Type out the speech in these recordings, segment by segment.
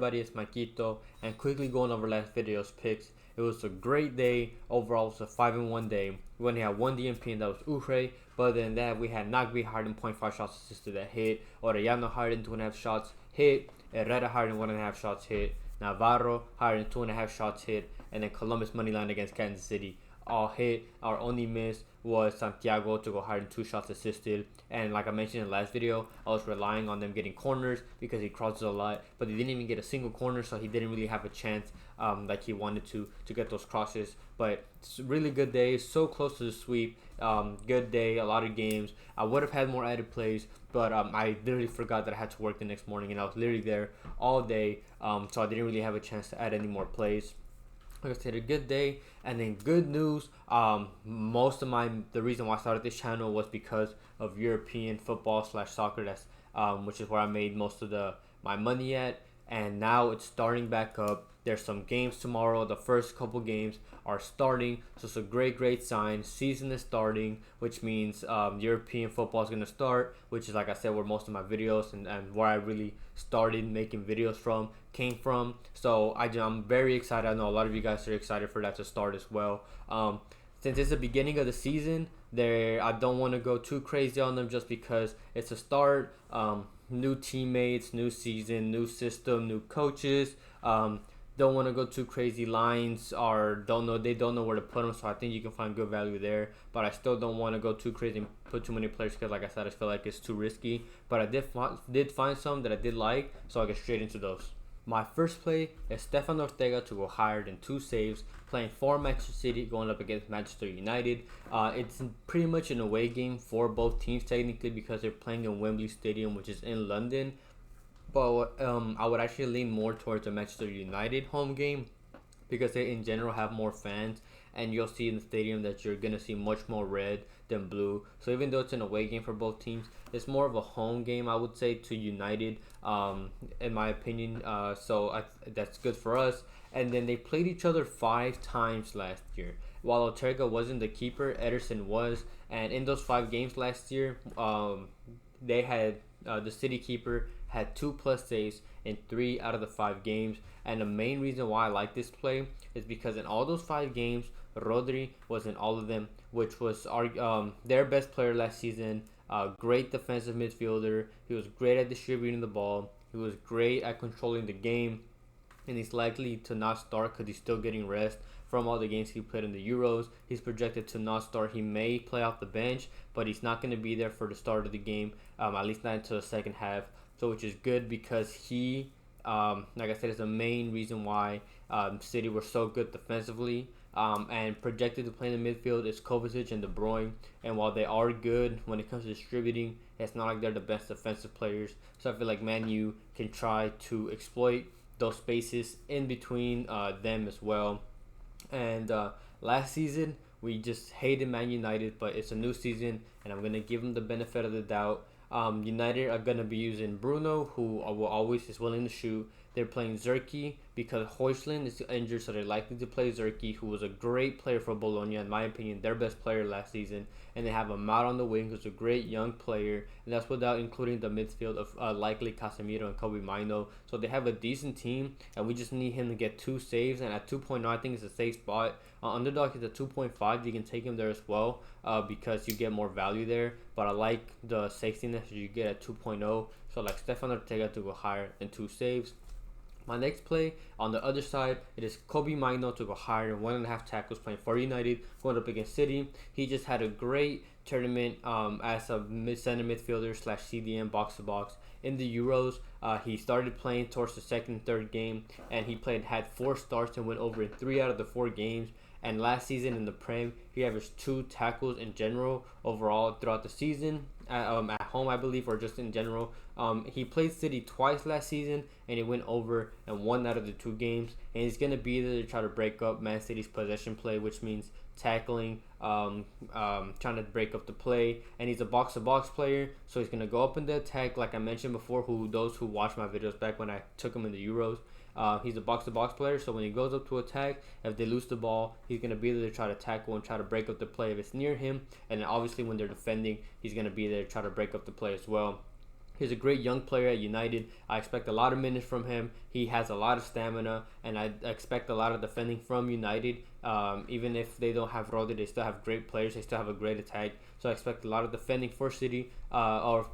everybody? It's Maikito, and quickly going over last video's picks. It was a great day. Overall, it was a 5-1 day. We only had one DMP, and that was Uhre. But other than that, we had Nagbe higher than 0.5 shots assisted that hit. Orellano higher than 2.5 shots hit. Herrera higher than 1.5 shots hit. Navarro higher than 2.5 shots hit. And then Columbus money line against Kansas City all hit. Our only miss was Santiago to go higher than 2 shots assisted. And like I mentioned in the last video, I was relying on them getting corners because he crosses a lot, but he didn't even get a single corner, so he didn't really have a chance like he wanted to get those crosses. But it's a really good day, so close to the sweep. Good day, a lot of games. I would have had more added plays, but I literally forgot that I had to work the next morning, and I was literally there all day, so I didn't really have a chance to add any more plays. Like I said, a good day. And then good news, most of the reason why I started this channel was because of European football / soccer. That's which is where I made most of my money at. And now it's starting back up. There's some games tomorrow. The first couple games are starting, so it's a great sign. Season is starting, which means European football is going to start, which is, like I said, where most of my videos and where I really started making videos came from. So I'm very excited. I know a lot of you guys are excited for that to start as well. Since it's the beginning of the season, I don't want to go too crazy on them just because it's a start. New teammates, new season, new system, new coaches. Don't want to go too crazy. Lines they don't know where to put them, so I think you can find good value there. But I still don't want to go too crazy and put too many players because, like I said, I feel like it's too risky. But I did find some that I did like, so I'll get straight into those. My first play is Stefan Ortega to go higher than 2 saves, playing for Manchester City, going up against Manchester United. It's pretty much an away game for both teams technically because they're playing in Wembley Stadium, which is in London. But I would actually lean more towards a Manchester United home game because they in general have more fans, and you'll see in the stadium that you're going to see much more red than blue. So even though it's an away game for both teams, it's more of a home game, I would say, to United, in my opinion. So that's good for us. And then they played each other 5 times last year. While Ortega wasn't the keeper, Ederson was. And in those 5 games last year, they had the City keeper had 2+ saves in 3 out of the 5 games. And the main reason why I like this play is because in all those 5 games, Rodri was in all of them, which was their best player last season. Great defensive midfielder. He was great at distributing the ball. He was great at controlling the game. And he's likely to not start because he's still getting rest from all the games he played in the Euros. He's projected to not start. He may play off the bench, but he's not going to be there for the start of the game, at least not until the second half. So which is good because he, like I said, is the main reason why City were so good defensively. And projected to play in the midfield is Kovacic and De Bruyne. And while they are good when it comes to distributing, it's not like they're the best defensive players. So I feel like Man U can try to exploit those spaces in between them as well. And last season, we just hated Man United, but it's a new season, and I'm going to give them the benefit of the doubt. United are going to be using Bruno, who will always is willing to shoot. They're playing Zerki because Højlund is injured, so they're likely to play Zerki, who was a great player for Bologna, in my opinion, their best player last season. And they have Ampadu on the wing, who's a great young player, and that's without including the midfield of likely Casemiro and Kobe Mainoo. So they have a decent team, and we just need him to get 2 saves. And at 2.0, I think it's a safe spot. Underdog is at 2.5. You can take him there as well because you get more value there. But I like the safety net that you get at 2.0. So like Stefan Ortega to go higher than 2 saves. My next play on the other side, it is Kobe Mainoo to go higher than 1.5 tackles, playing for United, going up against City. He just had a great tournament as a center midfielder / CDM box to box in the Euros. He started playing towards the second and third game, and he had 4 starts and went over in 3 out of the 4 games. And last season in the Prem, he averaged 2 tackles in general overall throughout the season. At home, I believe, or just in general. He played City twice last season, and he went over in 1 out of the 2 games. And he's going to be there to try to break up Man City's possession play, which means tackling, trying to break up the play. And he's a box-to-box player, so he's going to go up in the attack, like I mentioned before, those who watched my videos back when I took him in the Euros. He's a box-to-box player, so when he goes up to attack, if they lose the ball, he's going to be there to try to tackle and try to break up the play if it's near him. And then obviously when they're defending, he's going to be there to try to break up the play as well. He's a great young player at United. I expect a lot of minutes from him. He has a lot of stamina, and I expect a lot of defending from United. Even if they don't have Rodri, they still have great players. They still have a great attack. So I expect a lot of defending for City or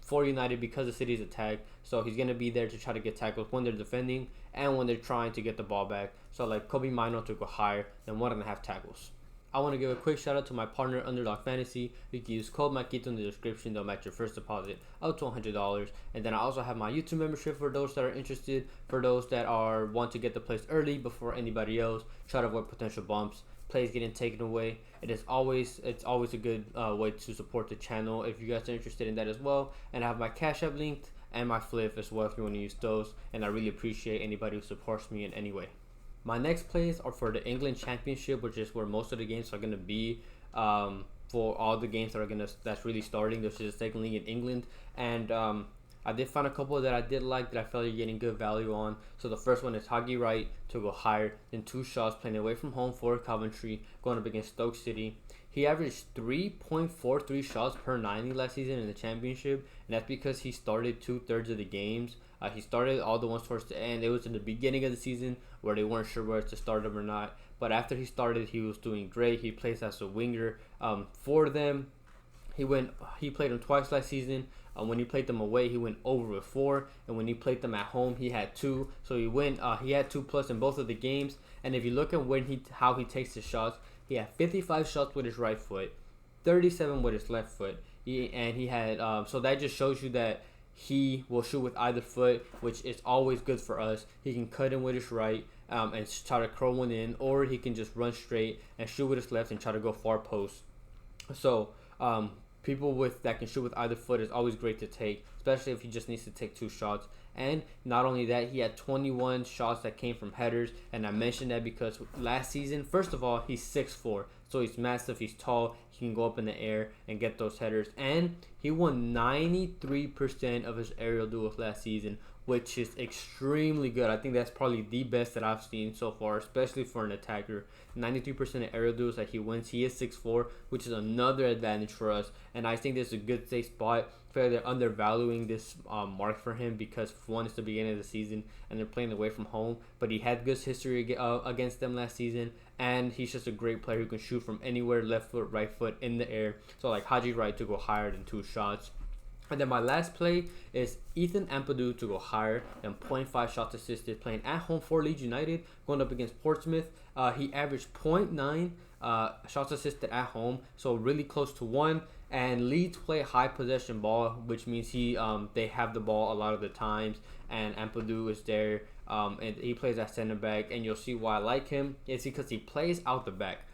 for United because of City's attack. So he's going to be there to try to get tackles when they're defending and when they're trying to get the ball back. So like Kobe Mainoo to go higher than 1.5 tackles. I want to give a quick shout out to my partner Underdog Fantasy. You can use code Maikito in the description. They'll match your first deposit up to $100. And then I also have my YouTube membership for those that are interested, for those that want to get the plays early before anybody else, try to avoid potential bumps, plays getting taken away. It's always a good way to support the channel if you guys are interested in that as well. And I have my Cashapp linked and my Fliff as well if you want to use those. And I really appreciate anybody who supports me in any way. My next plays are for the England Championship, which is where most of the games are going to be for all the games that's really starting. This is the second league in England, and I did find a couple that I did like that I felt you're getting good value on. So the first one is Wright to go higher than 2 shots, playing away from home for Coventry, going up against Stoke City. He averaged 3.43 shots per 90 last season in the championship, and that's because he started 2/3 of the games. He started all the ones towards the end. It was in the beginning of the season where they weren't sure whether to start him or not. But after he started, he was doing great. He plays as a winger for them. He played them twice last season. When he played them away, he went over with 4, and when he played them at home, he had 2. So he had 2+ in both of the games. And if you look at how he takes his shots, he had 55 shots with his right foot, 37 with his left foot. So that just shows you that he will shoot with either foot, which is always good for us. He can cut in with his right and try to curl one in, or he can just run straight and shoot with his left and try to go far post. So people that can shoot with either foot is always great to take, especially if he just needs to take 2 shots. And not only that, he had 21 shots that came from headers, and I mentioned that because last season, first of all, he's 6'4", so he's massive, he's tall, he can go up in the air and get those headers, and he won 93% of his aerial duels last season, which is extremely good. I think that's probably the best that I've seen so far, especially for an attacker. 93% of aerial duels that he wins. He is 6'4", which is another advantage for us, and I think this is a good safe spot. They're undervaluing this mark for him because one is the beginning of the season and they're playing away from home, but he had good history against them last season, and he's just a great player who can shoot from anywhere, left foot, right foot, in the air. So like Wright to go higher than 2 shots. And then my last play is Ampadu to go higher than 0.5 shots assisted, playing at home for Leeds United, going up against Portsmouth. He averaged 0.9 shots assisted at home, so really close to 1. And Leeds play high possession ball, which means they have the ball a lot of the times, and Ampadu is there, and he plays at center back. And you'll see why I like him. It's because he plays out the back.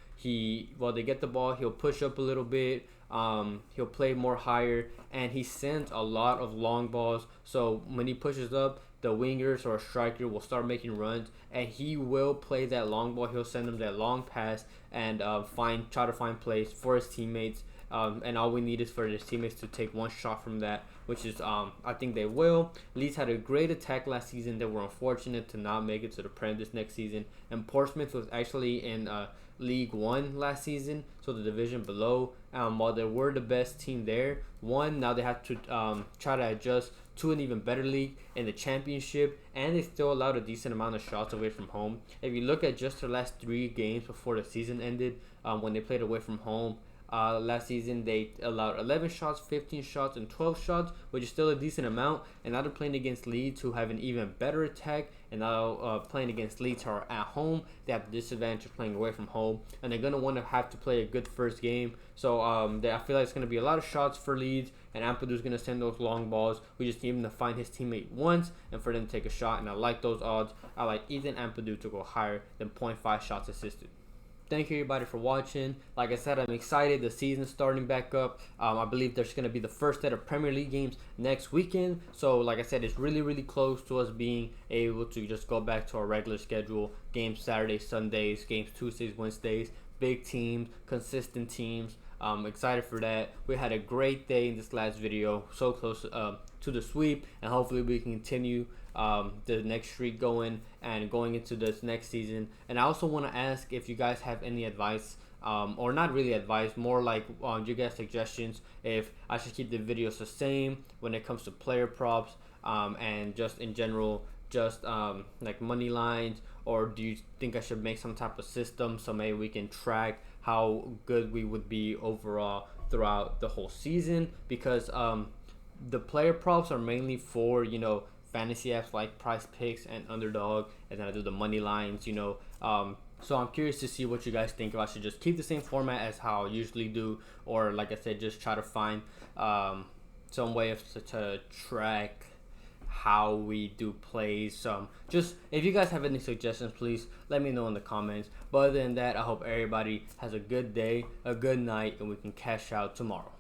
While they get the ball, he'll push up a little bit. He'll play more higher, and he sends a lot of long balls. So when he pushes up, the wingers or a striker will start making runs, and he will play that long ball. He'll send them that long pass and try to find plays for his teammates. And all we need is for his teammates to take 1 shot from that, which is I think they will. Leeds had a great attack last season. They were unfortunate to not make it to the Prem this next season, and Portsmouth was actually in League 1 last season, so the division below. While they were the best team there, now they have to try to adjust to an even better league in the championship, and they still allowed a decent amount of shots away from home. If you look at just their last 3 games before the season ended, when they played away from home, last season they allowed 11 shots, 15 shots, and 12 shots, which is still a decent amount. And now they're playing against Leeds, who have an even better attack, and now playing against Leeds, who are at home. They have the disadvantage of playing away from home, and they're gonna want to have to play a good first game. So I feel like it's gonna be a lot of shots for Leeds, and Ampadu's gonna send those long balls. We just need him to find his teammate once and for them to take a shot, and I like those odds. I like Ampadu to go higher than 0.5 shots assisted. Thank you everybody for watching. Like I said, I'm excited. The season's starting back up. I believe there's going to be the first set of Premier League games next weekend. So like I said, it's really, really close to us being able to just go back to our regular schedule. Games Saturdays, Sundays, games Tuesdays, Wednesdays. Big teams, consistent teams. I'm excited for that. We had a great day in this last video. So close to the sweep, and hopefully we can continue the next streak going and going into this next season. And I also want to ask if you guys have any advice or not really advice, more like you guys suggestions if I should keep the videos the same when it comes to player props, and just in general, just like money lines, or do you think I should make some type of system so maybe we can track how good we would be overall throughout the whole season? Because the player props are mainly for, you know, fantasy apps like Price Picks and Underdog, and then I do the money lines, you know. So I'm curious to see what you guys think. If I should just keep the same format as how I usually do, or like I said, just try to find some way to track how we do plays. Just if you guys have any suggestions, please let me know in the comments. But other than that, I hope everybody has a good day, a good night, and we can cash out tomorrow.